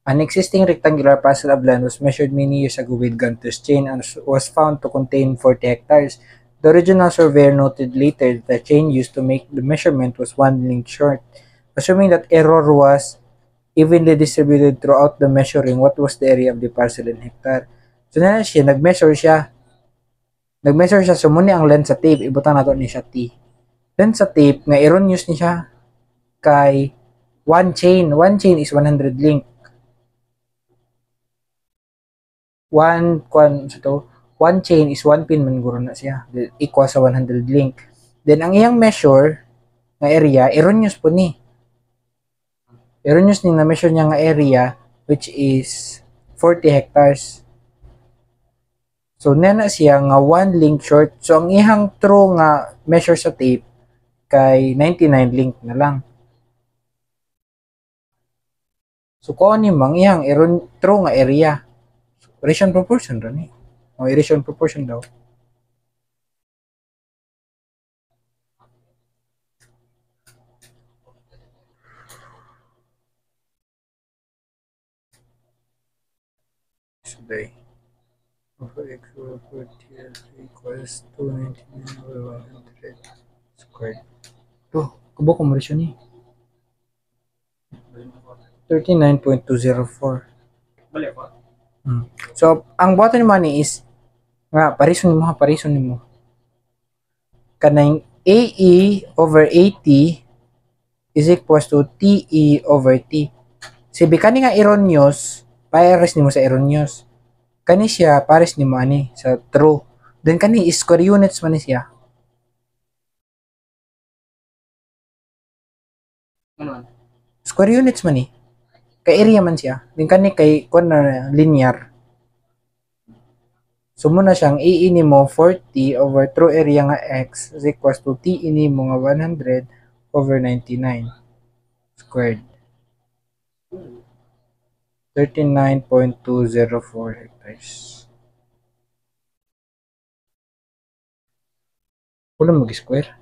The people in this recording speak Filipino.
An existing rectangular parcel of land was measured many years ago with Gunter's chain and was found to contain 40 hectares. The original surveyor noted later that the chain used to make the measurement was one link short, assuming that error was evenly distributed throughout the measuring. What was the area of the parcel in hectare? So na siya, nag-measure siya, so muna ang length sa tape, ibutang nato ni siya T. Then sa tape, nga erroneous ni siya kay one chain is 100 link. One chain is one pin man guro na siya, equal sa 100 link. Then ang iyang measure nga area, erroneous po ni. Erroneous ni na measure niya nga area which is 40 hectares. So, nana siya nga one link short. So, ang ihang true nga measure sa tape kay 99 link na lang. So, kung ano mang ihang true nga area. So, ratio proportion rin eh. O, ratio proportion daw. So, day. Over x over 40 equals 299 over 100 squared. Ito, kubo ko mo ratio ni. 39.204. So, ang bottom money is nga, parison mo. Kanang AE over AT is equals to TE over T. Sibi kani nga erroneous, pares nimo sa erroneous. Kani siya pares nimo ani sa true. Then kani square units man siya. Square units man ni. Kay area man siya. Then kani kay kun na linear. So muna siyang AE nimo 40 over true area nga x is equals to TE nimo nga 100 over 99 squared. 39.204 hectares. Wala mag-square.